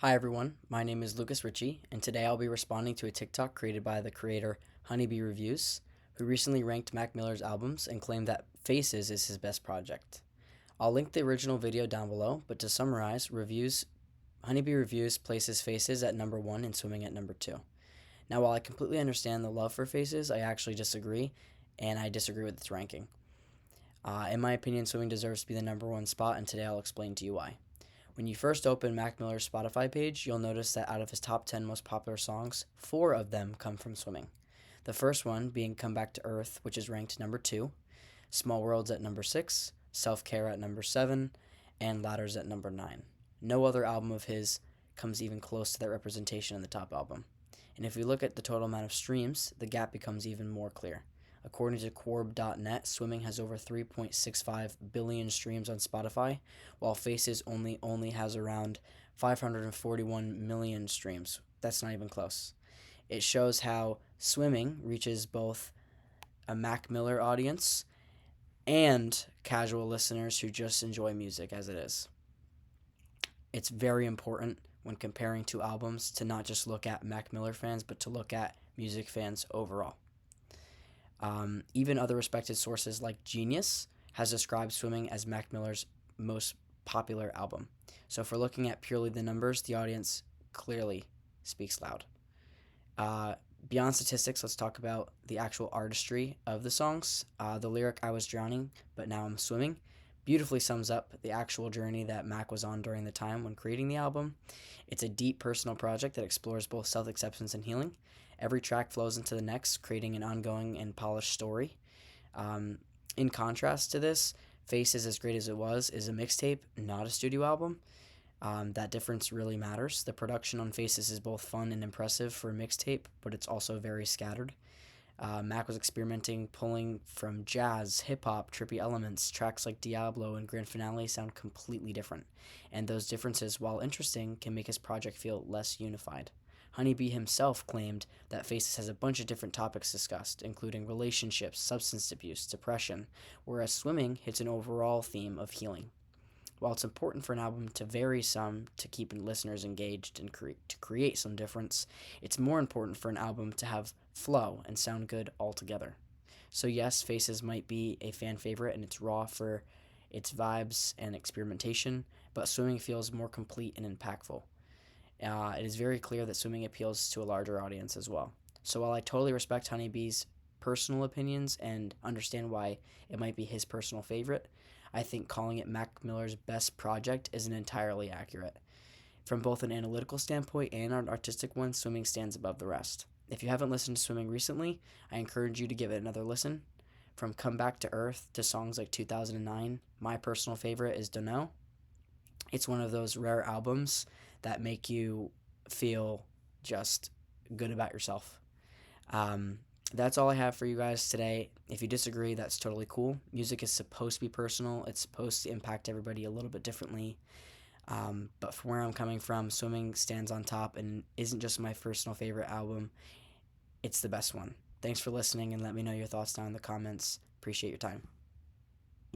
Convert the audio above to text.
Hi everyone, my name is Lucas Ritchie, and today I'll be responding to a TikTok created by the creator Honeybee Reviews, who recently ranked Mac Miller's albums and claimed that Faces is his best project. I'll link the original video down below, but to summarize, Honeybee Reviews places Faces at number 1 and Swimming at number 2. Now, while I completely understand the love for Faces, I actually disagree, and I disagree with its ranking. In my opinion, Swimming deserves to be the number 1 spot, and today I'll explain to you why. When you first open Mac Miller's Spotify page, you'll notice that out of his top 10 most popular songs, 4 of them come from Swimming. The first one being Come Back to Earth, which is ranked number 2, Small Worlds at number 6, Self Care at number 7, and Ladders at number 9. No other album of his comes even close to that representation in the top album. And if we look at the total amount of streams, the gap becomes even more clear. According to Quorb.net, Swimming has over 3.65 billion streams on Spotify, while Faces only has around 541 million streams. That's not even close. It shows how Swimming reaches both a Mac Miller audience and casual listeners who just enjoy music as it is. It's very important when comparing two albums to not just look at Mac Miller fans, but to look at music fans overall. Even other respected sources like Genius has described Swimming as Mac Miller's most popular album. So if we're looking at purely the numbers, the audience clearly speaks loud. Beyond statistics, let's talk about the actual artistry of the songs. The lyric, I was drowning, but now I'm swimming, beautifully sums up the actual journey that Mac was on during the time when creating the album. It's a deep personal project that explores both self-acceptance and healing. Every track flows into the next, creating an ongoing and polished story. In contrast to this, Faces, as great as it was, is a mixtape, not a studio album. That difference really matters. The production on Faces is both fun and impressive for a mixtape, but it's also very scattered. Mac was experimenting, pulling from jazz, hip-hop, trippy elements. Tracks like Diablo and Grand Finale sound completely different, and those differences, while interesting, can make his project feel less unified. Honeybee himself claimed that Faces has a bunch of different topics discussed, including relationships, substance abuse, depression, whereas Swimming hits an overall theme of healing. While it's important for an album to vary some to keep listeners engaged and to create some difference, it's more important for an album to have flow and sound good altogether. So yes, Faces might be a fan favorite and it's raw for its vibes and experimentation, but Swimming feels more complete and impactful. It is very clear that Swimming appeals to a larger audience as well. So while I totally respect Honeybee's personal opinions and understand why it might be his personal favorite, I think calling it Mac Miller's best project isn't entirely accurate. From both an analytical standpoint and an artistic one, Swimming stands above the rest. If you haven't listened to Swimming recently, I encourage you to give it another listen. From Come Back to Earth to songs like 2009, my personal favorite is Dunno. It's one of those rare albums that make you feel just good about yourself. That's all I have for you guys today. If you disagree, that's totally cool. Music is supposed to be personal. It's supposed to impact everybody a little bit differently. But from where I'm coming from, Swimming stands on top and isn't just my personal favorite album. It's the best one. Thanks for listening and let me know your thoughts down in the comments. Appreciate your time.